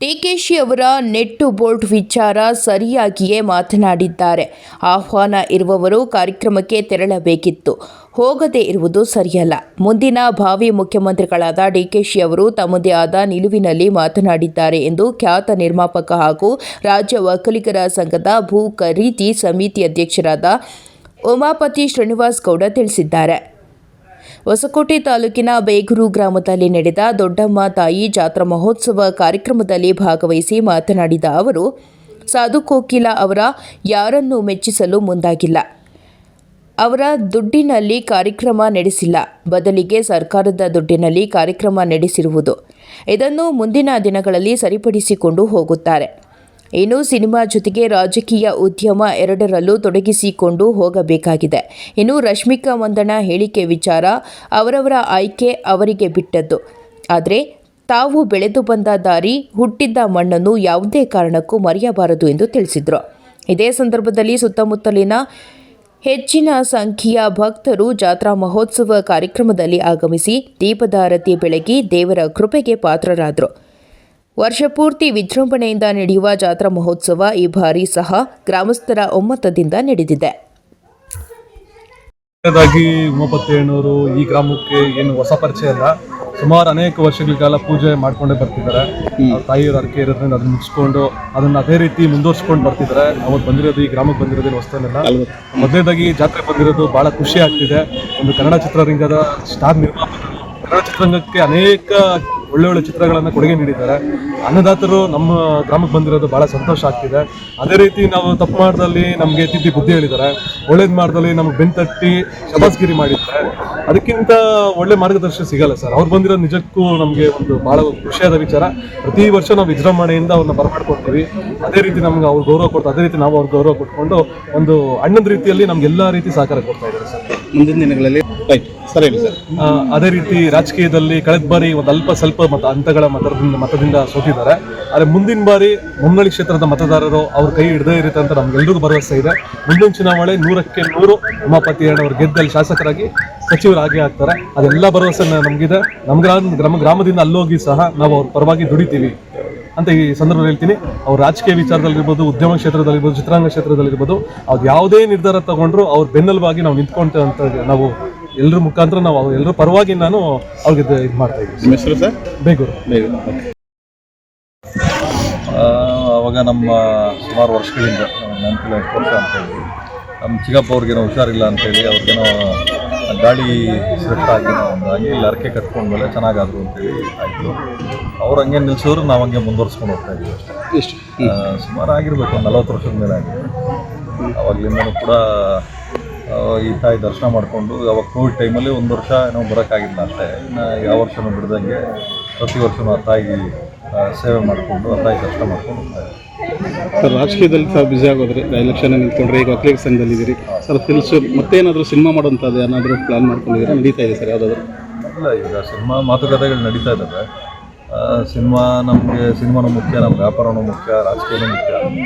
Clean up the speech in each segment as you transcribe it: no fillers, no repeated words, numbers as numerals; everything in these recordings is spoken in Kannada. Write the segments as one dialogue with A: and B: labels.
A: ಡಿಕೆಶಿ ಅವರ ನೆಟ್ಟು ಬೋಲ್ಟ್ ವಿಚಾರ ಸರಿಯಾಗಿಯೇ ಮಾತನಾಡಿದ್ದಾರೆ. ಆಹ್ವಾನ ಇರುವವರು ಕಾರ್ಯಕ್ರಮಕ್ಕೆ ತೆರಳಬೇಕಿತ್ತು, ಹೋಗದೇ ಇರುವುದು ಸರಿಯಲ್ಲ. ಮುಂದಿನ ಭಾವಿ ಮುಖ್ಯಮಂತ್ರಿಗಳಾದ ಡಿಕೆಶಿ ಅವರು ತಮ್ಮದೇ ಆದ ನಿಲುವಿನಲ್ಲಿ ಮಾತನಾಡಿದ್ದಾರೆ ಎಂದು ಖ್ಯಾತ ನಿರ್ಮಾಪಕ ಹಾಗೂ ರಾಜ್ಯ ಒಕ್ಕಲಿಗರ ಸಂಘದ ಭೂ ಖರೀದಿ ಸಮಿತಿ ಅಧ್ಯಕ್ಷರಾದ ಉಮಾಪತಿ ಶ್ರೀನಿವಾಸ್ ಗೌಡ ತಿಳಿಸಿದ್ದಾರೆ. ಹೊಸಕೋಟೆ ತಾಲೂಕಿನ ಬೇಗೂರು ಗ್ರಾಮದಲ್ಲಿ ನಡೆದ ದೊಡ್ಡಮ್ಮ ತಾಯಿ ಜಾತ್ರಾ ಮಹೋತ್ಸವ ಕಾರ್ಯಕ್ರಮದಲ್ಲಿ ಭಾಗವಹಿಸಿ ಮಾತನಾಡಿದ ಅವರು, ಸಾಧು ಕೋಕಿಲ ಅವರ ಯಾರನ್ನೂ ಮೆಚ್ಚಿಸಲು ಮುಂದಾಗಿಲ್ಲ. ಅವರ ದುಡ್ಡಿನಲ್ಲಿ ಕಾರ್ಯಕ್ರಮ ನಡೆಸಿಲ್ಲ, ಬದಲಿಗೆ ಸರ್ಕಾರದ ದುಡ್ಡಿನಲ್ಲಿ ಕಾರ್ಯಕ್ರಮ ನಡೆಸಿರುವುದು. ಇದನ್ನು ಮುಂದಿನ ದಿನಗಳಲ್ಲಿ ಸರಿಪಡಿಸಿಕೊಂಡು ಹೋಗುತ್ತಾರೆ. ಇನ್ನು ಸಿನಿಮಾ ಜೊತೆಗೆ ರಾಜಕೀಯ ಉದ್ಯಮ ಎರಡರಲ್ಲೂ ತೊಡಗಿಸಿಕೊಂಡು ಹೋಗಬೇಕಾಗಿದೆ. ಇನ್ನು ರಶ್ಮಿಕಾ ಮಂದಣ್ಣ ಹೇಳಿಕೆ ವಿಚಾರ ಅವರವರ ಆಯ್ಕೆ, ಅವರಿಗೆ ಬಿಟ್ಟದ್ದು. ಆದರೆ ತಾವು ಬೆಳೆದು ಬಂದ ದಾರಿ, ಹುಟ್ಟಿದ್ದ ಮಣ್ಣನ್ನು ಯಾವುದೇ ಕಾರಣಕ್ಕೂ ಮರೆಯಬಾರದು ಎಂದು ತಿಳಿಸಿದರು. ಇದೇ ಸಂದರ್ಭದಲ್ಲಿ ಸುತ್ತಮುತ್ತಲಿನ ಹೆಚ್ಚಿನ ಸಂಖ್ಯೆಯ ಭಕ್ತರು ಜಾತ್ರಾ ಮಹೋತ್ಸವ ಕಾರ್ಯಕ್ರಮದಲ್ಲಿ ಆಗಮಿಸಿ ದೀಪದಾರತಿ ಬೆಳಗಿ ದೇವರ ಕೃಪೆಗೆ ಪಾತ್ರರಾದರು. ವರ್ಷಪೂರ್ತಿ ವಿಜೃಂಭಣೆಯಿಂದ ನಡೆಯುವ ಜಾತ್ರಾ ಮಹೋತ್ಸವ ಈ ಬಾರಿ ಸಹ ಗ್ರಾಮಸ್ಥರ ಒಮ್ಮತದಿಂದ ನಡೆದಿದೆ.
B: ಉಮಾಪತಿಯಣ್ಣವರು ಈ ಗ್ರಾಮಕ್ಕೆ ಏನು ಹೊಸ ಪರಿಚಯ ಅಲ್ಲ, ಸುಮಾರು ಅನೇಕ ವರ್ಷಗಳ ಕಾಲ ಪೂಜೆ ಮಾಡ್ಕೊಂಡೇ ಬರ್ತಿದ್ದಾರೆ. ತಾಯಿಯವ್ರ ಅರಕೆ ಇರೋದ್ರಿಂದ ಅದನ್ನ ಮುಗಿಸ್ಕೊಂಡು ಅದನ್ನ ಅದೇ ರೀತಿ ಮುಂದುವರ್ಸ್ಕೊಂಡು ಬರ್ತಿದ್ದಾರೆ. ಅವತ್ತು ಬಂದಿರೋದು ಈ ಗ್ರಾಮಕ್ಕೆ ಬಂದಿರೋದೇನು ಹೊಸತೇನಲ್ಲ. ಮೊದಲನೇದಾಗಿ ಜಾತ್ರೆ ಬಂದಿರೋದು ಬಹಳ ಖುಷಿ ಆಗ್ತಿದೆ. ಒಂದು ಕನ್ನಡ ಚಿತ್ರರಂಗದ ಸ್ಟಾರ್ ನಿರ್ಮಾಪಕರು ಕನ್ನಡ ಚಿತ್ರರಂಗಕ್ಕೆ ಅನೇಕ ಒಳ್ಳೆ ಚಿತ್ರಗಳನ್ನು ಕೊಡುಗೆ ನೀಡಿದ್ದಾರೆ. ಅನ್ನದಾತರು ನಮ್ಮ ಗ್ರಾಮಕ್ಕೆ ಬಂದಿರೋದು ಬಹಳ ಸಂತೋಷ ಆಗ್ತಿದೆ. ಅದೇ ರೀತಿ ನಾವು ತಪ್ಪು ಮಾಡ್ದಲ್ಲಿ ನಮಗೆ ತಿದ್ದಿ ಬುದ್ಧಿ ಹೇಳಿದ್ದಾರೆ, ಒಳ್ಳೇದು ಮಾಡ್ದಲ್ಲಿ ನಮ್ಗೆ ಬೆಂತಟ್ಟಿ ಶಬಾಸ್ಗಿರಿ ಮಾಡಿದ್ದಾರೆ. ಅದಕ್ಕಿಂತ ಒಳ್ಳೆ ಮಾರ್ಗದರ್ಶನ ಸಿಗಲ್ಲ ಸರ್. ಅವ್ರು ಬಂದಿರೋದು ನಿಜಕ್ಕೂ ನಮಗೆ ಒಂದು ಬಹಳ ಖುಷಿಯಾದ ವಿಚಾರ. ಪ್ರತಿ ವರ್ಷ ನಾವು ವಿಜೃಂಭಣೆಯಿಂದ ಅವ್ರನ್ನ ಬರಮಾಡ್ಕೊಡ್ತೀವಿ. ಅದೇ ರೀತಿ ನಮ್ಗೆ ಅವ್ರು ಗೌರವ ಕೊಡ್ತಾರೆ, ಅದೇ ರೀತಿ ನಾವು ಅವ್ರ ಗೌರವ ಕೊಟ್ಕೊಂಡು ಒಂದು ಅಣ್ಣನ ರೀತಿಯಲ್ಲಿ ನಮ್ಗೆ ಎಲ್ಲ ರೀತಿ ಸಹಕಾರ ಕೊಡ್ತಾ ಇದ್ದಾರೆ ಸರ್.
C: ಮುಂದಿನ ದಿನಗಳಲ್ಲಿ ಸರಿ ಸರ್.
B: ಅದೇ ರೀತಿ ರಾಜಕೀಯದಲ್ಲಿ ಕಳೆದ ಬಾರಿ ಒಂದು ಅಲ್ಪ ಸ್ವಲ್ಪ ಹಂತಗಳ ಮತದಿಂದ ಸೋತಿದ್ದಾರೆ. ಆದರೆ ಮುಂದಿನ ಬಾರಿ ಮುನ್ನಳ್ಳಿ ಕ್ಷೇತ್ರದ ಮತದಾರರು ಅವ್ರ ಕೈ ಹಿಡದೇ ಇರುತ್ತೆ ಅಂತ ನಮ್ಗೆಲ್ರಿಗೂ ಭರವಸೆ ಇದೆ. ಮುಂದಿನ ಚುನಾವಣೆ 100ಕ್ಕೆ 100 ಉಮಾಪತಿ ಅಣ್ಣವರು ಗೆದ್ದಲ್ಲಿ ಶಾಸಕರಾಗಿ ಸಚಿವರಾಗಿ ಆಗ್ತಾರೆ. ಅದೆಲ್ಲ ಭರವಸೆ ನಮಗಿದೆ. ನಮ್ಮ ಗ್ರಾಮದಿಂದ ಅಲ್ಲೋಗಿ ಸಹ ನಾವು ಅವ್ರ ಪರವಾಗಿ ದುಡಿತೀವಿ ಅಂತ ಈ ಸಂದರ್ಭದಲ್ಲಿ ಹೇಳ್ತೀನಿ. ಅವ್ರು ರಾಜಕೀಯ ವಿಚಾರದಲ್ಲಿರ್ಬೋದು, ಉದ್ಯಮ ಕ್ಷೇತ್ರದಲ್ಲಿರ್ಬೋದು, ಚಿತ್ರರಂಗ ಕ್ಷೇತ್ರದಲ್ಲಿರ್ಬೋದು, ಅವ್ರು ಯಾವುದೇ ನಿರ್ಧಾರ ತಗೊಂಡ್ರು ಅವ್ರ ಬೆನ್ನೆಲುಬಾಗಿ ನಾವು ನಿಂತ್ಕೊಂತ ಅಂತ ನಾವು ಎಲ್ಲರ ಮುಖಾಂತರ ನಾವು ಎಲ್ಲರ ಪರವಾಗಿ ನಾನು ಅವ್ರಿಗೆ ಇದು ಮಾಡ್ತಾ ಇದ್ದೀವಿ.
C: ನಿಮ್ಮ ಹೆಸರು ಸರ್?
B: ಬೇಗೂರು.
D: ಅವಾಗ ನಮ್ಮ ಸುಮಾರು ವರ್ಷಗಳಿಂದ ನೆನಪಿಲ್ಲ, 8 ವರ್ಷ ಅಂತೇಳಿ ನಮ್ಮ ಚಿಕ್ಕಪ್ಪ ಅವ್ರಿಗೇನೋ ಹುಷಾರಿಲ್ಲ ಅಂತೇಳಿ ಅವ್ರಿಗೇನೋ ಗಾಳಿ ಸೆಟ್ ಆಗಿ ಒಂದು ಹಂಗೆ ಇಲ್ಲಿ ಅರಕೆ ಕಟ್ಕೊಂಡ್ಮೇಲೆ ಚೆನ್ನಾಗಾದ್ರು ಅಂತೇಳಿ ಆಯಿತು. ಅವ್ರು ಹಂಗೆ ನಿಲ್ಸಿದ್ರು, ನಾವು ಹಂಗೆ ಮುಂದುವರ್ಸ್ಕೊಂಡು ಹೋಗ್ತಾ ಇದ್ದೀವಿ ಅಷ್ಟೇ.
C: ಎಷ್ಟು
D: ಸುಮಾರು ಆಗಿರಬೇಕು, 40 ವರ್ಷದ ಮೇಲೆ ಆಗಿದೆ. ಅವಾಗಲಿಂದನೂ ಕೂಡ ಈ ತಾಯಿ ದರ್ಶನ ಮಾಡಿಕೊಂಡು, ಅವಾಗ ಕೋವಿಡ್ ಟೈಮಲ್ಲಿ 1 ವರ್ಷ ಏನೋ ಬರೋಕ್ಕಾಗಿಲ್ಲ ಅಷ್ಟೇ. ಇನ್ನು ಯಾವ ವರ್ಷನೂ ಬಿಡ್ದಂಗೆ ಪ್ರತಿ ವರ್ಷವೂ ಆ ತಾಯಿಗೆ ಸೇವೆ ಮಾಡಿಕೊಂಡು ಆ ತಾಯಿ ದರ್ಶನ ಮಾಡ್ಕೊಂಡು ಹೋಗ್ತಾ ಇದ್ದೀವಿ
C: ಸರ್. ರಾಜಕೀಯದಲ್ಲಿ ತಾವು ಬ್ಯುಸಿ ಆಗೋದ್ರೆ ಎಲೆಕ್ಷನ್ ನಿಂತ್ಕೊಂಡ್ರೆ, ಈಗ ಒಕ್ಕಲಿಗ ಸಂಘದಲ್ಲಿದ್ದೀರಿ ಸರ್. ಮತ್ತೇನಾದರೂ ಸಿನಿಮಾ ಮಾಡೋಂಥದ್ದು ಏನಾದರೂ ಪ್ಲಾನ್ ಮಾಡ್ಕೊಂಡಿದ್ದೀರಾ? ನಡೀತಾ ಇದೆ ಸರ್ ಯಾವುದಾದ್ರು?
D: ಇಲ್ಲ, ಈಗ ಸಿನಿಮಾ ಮಾತುಕತೆಗಳು ನಡೀತಾ ಇದ್ದಾವೆ. ಸಿನಿಮಾನೂ ಮುಖ್ಯ, ನಮ್ಮ ವ್ಯಾಪಾರನೂ ಮುಖ್ಯ, ರಾಜಕೀಯನೂ ಮುಖ್ಯ.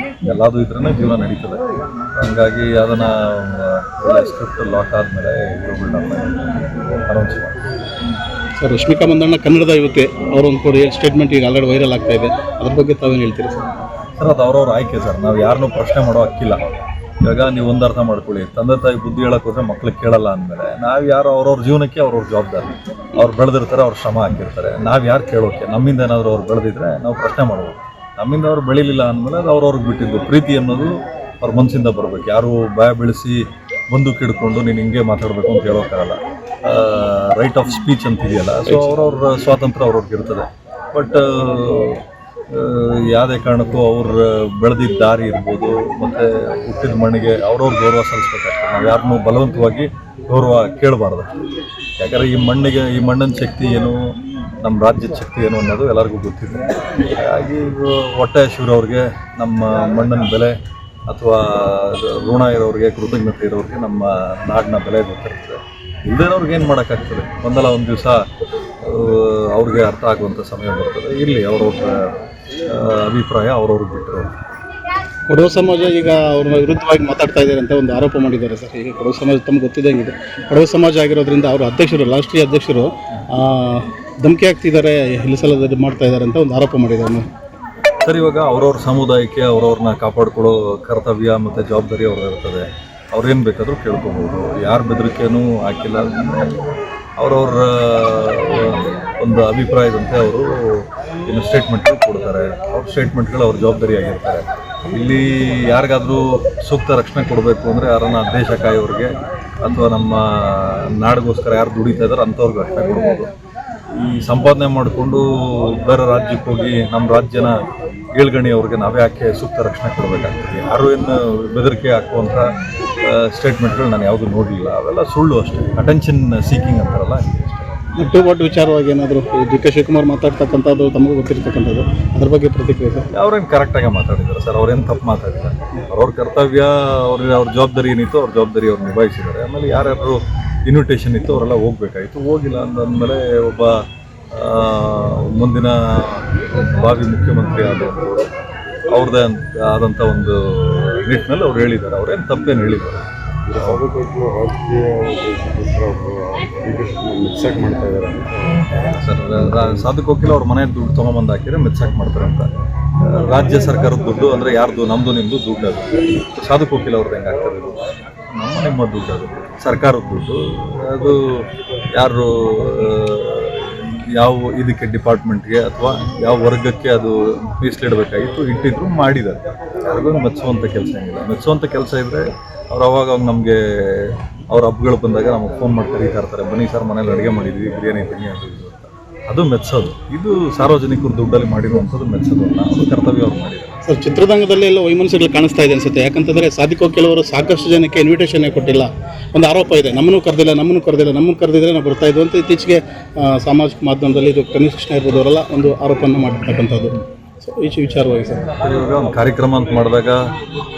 D: ಎಲ್ಲದೂ ಇದ್ರೇ ಜೀವನ ನಡೀತದೆ. ಹಾಗಾಗಿ ಅದನ್ನು ಒಳ್ಳೆ ಸ್ಕ್ರಿಪ್ಟ್ ಲಾಕ್ ಆದಮೇಲೆ ಹೀರೋಗಳನ್ನ ಅನೌನ್ಸ್ ಮಾಡಿ.
C: ಸರ್, ರಶ್ಮಿಕಾ ಮಂದಣ್ಣ ಕನ್ನಡದ ಯುವತಿ ಅವರೊಂದು ಕೊಡಿ ಸ್ಟೇಟ್ಮೆಂಟ್ ಈಗ ಆಲ್ರೆಡಿ ವೈರಲ್ ಆಗ್ತಾ ಇದೆ, ಅದ್ರ ಬಗ್ಗೆ ತಾವೇನು ಹೇಳ್ತೀರಿ ಸರ್?
D: ಸರ್, ಅದು ಅವ್ರವ್ರ ಆಯ್ಕೆ ಸರ್. ನಾವು ಯಾರನ್ನೂ ಪ್ರಶ್ನೆ ಮಾಡೋ ಹಕ್ಕಿಲ್ಲ. ಇವಾಗ ನೀವು ಒಂದು ಅರ್ಥ ಮಾಡ್ಕೊಳ್ಳಿ, ತಂದೆ ತಾಯಿ ಬುದ್ಧಿ ಹೇಳೋಕೆ ಹೋದರೆ ಮಕ್ಳಿಗೆ ಕೇಳಲ್ಲ ಅಂದಮೇಲೆ ನಾವು ಯಾರು ಅವ್ರವ್ರ ಜೀವನಕ್ಕೆ ಅವ್ರವ್ರ ಜವಾಬ್ದಾರಿ. ಅವ್ರು ಬೆಳೆದಿರ್ತಾರೆ, ಅವ್ರು ಶ್ರಮ ಹಾಕಿರ್ತಾರೆ. ನಾವು ಯಾರು ಕೇಳೋಕ್ಕೆ? ನಮ್ಮಿಂದ ಏನಾದರೂ ಅವ್ರು ಬೆಳೆದಿದ್ರೆ ನಾವು ಪ್ರಶ್ನೆ ಮಾಡ್ಬೋದು. ನಮ್ಮಿಂದ ಅವ್ರು ಬೆಳೀಲಿಲ್ಲ ಅಂದಮೇಲೆ ಅದು ಅವ್ರವ್ರಿಗೆ ಬಿಟ್ಟಿದ್ದು. ಪ್ರೀತಿ ಅನ್ನೋದು ಅವ್ರ ಮನಸ್ಸಿಂದ ಬರಬೇಕು. ಯಾರು ಭಯ ಬೆಳೆಸಿ ಬಂದು ಕಿಡ್ಕೊಂಡು ನೀನು ಹಿಂಗೆ ಮಾತಾಡಬೇಕು ಅಂತ ಹೇಳೋಕ್ಕಾಗಲ್ಲ. ರೈಟ್ ಆಫ್ ಸ್ಪೀಚ್ ಅಂತಿದೆಯಲ್ಲ, ಸೊ ಅವ್ರವ್ರ ಸ್ವಾತಂತ್ರ್ಯ ಅವ್ರವ್ರಿಗೆ ಇರ್ತದೆ. ಬಟ್ ಯಾವುದೇ ಕಾರಣಕ್ಕೂ ಅವ್ರು ಬೆಳೆದಿದ್ದ ದಾರಿ ಇರ್ಬೋದು, ಮತ್ತು ಹುಟ್ಟಿದ ಮಣ್ಣಿಗೆ ಅವ್ರವ್ರ ಗೌರವ ಸಲ್ಲಿಸ್ಬೇಕಾಗ್ತದೆ. ನಾವು ಯಾರನ್ನೂ ಬಲವಂತವಾಗಿ ಗೌರವ ಕೇಳಬಾರ್ದು. ಯಾಕಂದರೆ ಈ ಮಣ್ಣಿನ ಶಕ್ತಿ ಏನು, ನಮ್ಮ ರಾಜ್ಯದ ಶಕ್ತಿ ಏನು ಅನ್ನೋದು ಎಲ್ಲರಿಗೂ ಗೊತ್ತಿದೆ. ಹಾಗಾಗಿ ಹೊಟ್ಟೆ ಶಿವರವ್ರಿಗೆ ನಮ್ಮ ಮಣ್ಣಿನ ಬೆಲೆ ಅಥವಾ ಋಣ ಇರೋರಿಗೆ, ಕೃತಜ್ಞತೆ ಇರೋರಿಗೆ ನಮ್ಮ ನಾಡಿನ ಬೆಲೆ ಗೊತ್ತಿರ್ತದೆ. ಇಲ್ಲದೇನವ್ರಿಗೆ ಏನು ಮಾಡೋಕ್ಕಾಗ್ತದೆ? ಒಂದಲ್ಲ ಒಂದು ದಿವಸ ಅವ್ರಿಗೆ ಅರ್ಥ ಆಗುವಂಥ ಸಮಯ ಬರ್ತದೆ. ಇರಲಿ, ಅವ್ರವ್ರ ಅಭಿಪ್ರಾಯ ಅವ್ರವ್ರಿಗೆ ಬಿಟ್ಟರು.
C: ಕೊಡವ ಸಮಾಜ ಈಗ ಅವ್ರ ವಿರುದ್ಧವಾಗಿ ಮಾತಾಡ್ತಾ ಇದ್ದಾರೆ ಅಂತ ಒಂದು ಆರೋಪ ಮಾಡಿದ್ದಾರೆ ಸರ್. ಈಗ ಕೊಡವ ಸಮಾಜ ತಮ್ಗೆ ಗೊತ್ತಿದ್ದಂಗಿದೆ, ಕೊಡವ ಸಮಾಜ ಆಗಿರೋದ್ರಿಂದ ಅವರು ಅಧ್ಯಕ್ಷರು, ರಾಷ್ಟ್ರೀಯ ಅಧ್ಯಕ್ಷರು ಧಮಕಿ ಆಗ್ತಿದ್ದಾರೆ, ಹಿಲಿಸಲದಲ್ಲಿ ಮಾಡ್ತಾ ಇದ್ದಾರೆ ಅಂತ ಒಂದು ಆರೋಪ ಮಾಡಿದ್ದಾರೆ.
D: ಸರ್ ಇವಾಗ ಅವ್ರವ್ರ ಸಮುದಾಯಕ್ಕೆ ಅವ್ರವ್ರನ್ನ ಕಾಪಾಡ್ಕೊಳ್ಳೋ ಕರ್ತವ್ಯ ಮತ್ತು ಜವಾಬ್ದಾರಿ ಅವ್ರದ್ದು ಇರ್ತದೆ. ಅವ್ರೇನು ಬೇಕಾದರೂ ಕೇಳ್ಕೊಬೋದು, ಯಾರ ಬೆದರಿಕೆನೂ ಹಾಕಿಲ್ಲ. ಅವ್ರವ್ರ ಒಂದು ಅಭಿಪ್ರಾಯದಂತೆ ಅವರು ಏನು ಸ್ಟೇಟ್ಮೆಂಟ್ಗಳು ಕೊಡ್ತಾರೆ. ಅವ್ರ ಸ್ಟೇಟ್ಮೆಂಟ್ಗಳು ಅವ್ರ ಜವಾಬ್ದಾರಿ ಆಗಿರ್ತಾರೆ. ಇಲ್ಲಿ ಯಾರಿಗಾದರೂ ಸೂಕ್ತ ರಕ್ಷಣೆ ಕೊಡಬೇಕು ಅಂದರೆ ಯಾರನ್ನ ದೇಶ ಕಾಯೋರಿಗೆ ಅಥವಾ ನಮ್ಮ ನಾಡಿಗೋಸ್ಕರ ಯಾರು ದುಡಿತಾ ಇದ್ದಾರೆ ಅಂಥವ್ರಿಗೆ ರಕ್ಷಣೆ ಕೊಡ್ಬೋದು. ಈ ಸಂಪಾದನೆ ಮಾಡಿಕೊಂಡು ಬೇರೆ ರಾಜ್ಯಕ್ಕೆ ಹೋಗಿ ನಮ್ಮ ರಾಜ್ಯನ ಏಳ್ಗಣಿ ಅವ್ರಿಗೆ ನಾವೇ ಯಾಕೆ ಸೂಕ್ತ ರಕ್ಷಣೆ ಕೊಡಬೇಕಾಗ್ತದೆ? ಯಾರು ಏನು ಬೆದರಿಕೆ ಹಾಕುವಂಥ ಸ್ಟೇಟ್ಮೆಂಟ್ಗಳು ನಾನು ಯಾವುದೂ ನೋಡಲಿಲ್ಲ. ಅವೆಲ್ಲ ಸುಳ್ಳು ಅಷ್ಟೇ, ಅಟೆನ್ಷನ್ ಸೀಕಿಂಗ್ ಅಂತಾರಲ್ಲ ಅಷ್ಟೇ.
C: ಟು ಬಾಟ್ ವಿಚಾರವಾಗಿ ಏನಾದರೂ ಡಿ ಕೆ ಶಿವಕುಮಾರ್ ಮಾತಾಡ್ತಕ್ಕಂಥದ್ದು ತಮಗೆ ಗೊತ್ತಿರ್ತಕ್ಕಂಥದ್ದು ಅದ್ರ ಬಗ್ಗೆ ಪ್ರತಿಕ್ರಿಯೆ ಸರ್?
D: ಅವ್ರೇನು ಕರೆಕ್ಟಾಗಿ ಮಾತಾಡಿದ್ದಾರೆ ಸರ್, ಅವ್ರೇನು ತಪ್ಪು ಮಾತಾಡಿಲ್ಲ. ಅವ್ರ ಕರ್ತವ್ಯ ಅವ್ರ ಜವಾಬ್ದಾರಿ ಏನಿತ್ತು ಅವ್ರ ಜವಾಬ್ದಾರಿ ಅವ್ರು ನಿಭಾಯಿಸಿದ್ದಾರೆ. ಆಮೇಲೆ ಯಾರ್ಯಾರು ಇನ್ವಿಟೇಷನ್ ಇತ್ತು ಅವರೆಲ್ಲ ಹೋಗ್ಬೇಕಾಯಿತು, ಹೋಗಿಲ್ಲ ಅಂದಮೇಲೆ ಒಬ್ಬ ಮುಂದಿನ ಭಾವಿ ಮುಖ್ಯಮಂತ್ರಿ ಆದವರು ಅವ್ರದ್ದೇ ಆದಂಥ ಒಂದು ನಿಟ್ಟಿನಲ್ಲಿ ಅವ್ರು ಹೇಳಿದ್ದಾರೆ. ಅವ್ರೇನು ತಪ್ಪೇನು ಹೇಳಿದ್ದಾರೆ ಸರ್. ಸಾಧಕ್ ವಕೀಲ ಅವ್ರ ಮನೆ ದುಡ್ಡು ತೊಗೊಂಬಂದು ಹಾಕಿದ್ರೆ ಮಿಕ್ಸಾಕ್ ಮಾಡ್ತಾರೆ ಅಂತ. ರಾಜ್ಯ ಸರ್ಕಾರದ ದುಡ್ಡು ಅಂದರೆ ಯಾರ್ದು, ನಮ್ಮದು ನಿಮ್ಮದು ದುಡ್ಡು ಅದು. ಸಾಧಕ್ ವಕೀಲ ಅವ್ರದ್ದು ಹೆಂಗೆ ಆಗ್ತದೆ? ನಿಮ್ಮ ದುಡ್ಡು ಅದು, ಸರ್ಕಾರದ ದುಡ್ಡು ಅದು. ಯಾರು ಯಾವ ಇದಕ್ಕೆ ಡಿಪಾರ್ಟ್ಮೆಂಟ್ಗೆ ಅಥವಾ ಯಾವ ವರ್ಗಕ್ಕೆ ಅದು ಮೀಸಲಿಡಬೇಕಾಗಿತ್ತು ಇಟ್ಟಿದ್ರು ಮಾಡಿದ್ದಾರೆ. ಯಾರಿಗೂ ಮೆಚ್ಚುವಂಥ ಕೆಲಸ ಏನಿಲ್ಲ. ಮೆಚ್ಚುವಂಥ ಕೆಲಸ ಇದ್ದರೆ ಅವ್ರು ಅವಾಗ ನಮಗೆ ಅವ್ರ ಹಬ್ಬಗಳು ಬಂದಾಗ ನಮಗೆ ಫೋನ್ ಮಾಡಿ ಕರೀತಾ ಇರ್ತಾರೆ, ಬನ್ನಿ ಸರ್ ಮನೇಲಿ ಅಡುಗೆ ಮಾಡಿದ್ವಿ, ಬಿರಿಯಾನಿ ತಿನ್ನಿ ಅದು ಇದು ಅಂತ. ಅದು ಮೆಚ್ಚೋದು. ಇದು ಸಾರ್ವಜನಿಕರು ದುಡ್ಡಲ್ಲಿ ಮಾಡಿರುವಂಥದ್ದು ಮೆಚ್ಚೋದು ಅಲ್ಲ, ಅದು ಕರ್ತವ್ಯ ಅವ್ರು ಮಾಡಿದ್ದಾರೆ.
C: ಸರ್, ಚಿತ್ರರಂಗದಲ್ಲಿ ಎಲ್ಲ ವೈಮನಸ್ಸುಗಳು ಕಾಣಿಸ್ತಾ ಇದೆ ಅನ್ಸುತ್ತೆ. ಯಾಕಂತಂದರೆ ಸಾಧಕ್ ಕೆಲವರು ಸಾಕಷ್ಟು ಜನಕ್ಕೆ ಇನ್ವಿಟೇಷನ್ನೇ ಕೊಟ್ಟಿಲ್ಲ, ಒಂದು ಆರೋಪ ಇದೆ. ನಮ್ಮನ್ನು ಕರೆದಿದ್ರೆ ನಾವು ಬರ್ತಾ ಇದ್ವು ಅಂತ ಇತ್ತೀಚೆಗೆ ಸಾಮಾಜಿಕ ಮಾಧ್ಯಮದಲ್ಲಿ ಇದು ಕನಿಷ್ಠ ಇರ್ಬೋದವರೆಲ್ಲ ಒಂದು ಆರೋಪವನ್ನು ಮಾಡಿರ್ತಕ್ಕಂಥದ್ದು. ಸೊ ಈ ವಿಚಾರವಾಗಿ ಸರ್,
D: ಇವಾಗ ಒಂದು ಕಾರ್ಯಕ್ರಮ ಅಂತ ಮಾಡಿದಾಗ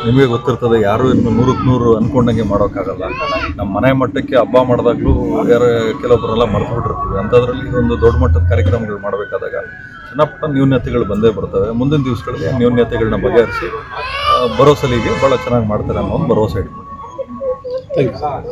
D: ನಿಮಗೆ ಗೊತ್ತಿರ್ತದೆ, ಯಾರು ಇನ್ನು 100% ಅಂದ್ಕೊಂಡಂಗೆ ಮಾಡೋಕ್ಕಾಗಲ್ಲ. ನಮ್ಮ ಮನೆ ಮಟ್ಟಕ್ಕೆ ಹಬ್ಬ ಮಾಡಿದಾಗಲೂ ಕೆಲವೊಬ್ಬರೆಲ್ಲ ಮರೆತು ಬಿಟ್ಟಿರ್ತೀವಿ. ಅಂಥದ್ರಲ್ಲಿ ಒಂದು ದೊಡ್ಡ ಮಟ್ಟದ ಕಾರ್ಯಕ್ರಮಗಳು ಮಾಡಬೇಕಾದಾಗ ಸಣ್ಣ ಪುಟ್ಟ ನ್ಯೂನ್ಯತೆಗಳು ಬಂದೇ ಬರ್ತವೆ. ಮುಂದಿನ ದಿವಸಗಳಲ್ಲಿ ಆ ನ್ಯೂನ್ಯತೆಗಳನ್ನ ಬಗೆಹರಿಸಿ ಬರೋ ಸಲಿಗೆ ಭಾಳ ಚೆನ್ನಾಗಿ ಮಾಡ್ತಾರೆ ಅನ್ನೋ ಒಂದು ಭರವಸೆ ಇಟ್ಕೊಂಡು.
C: Thank you sir.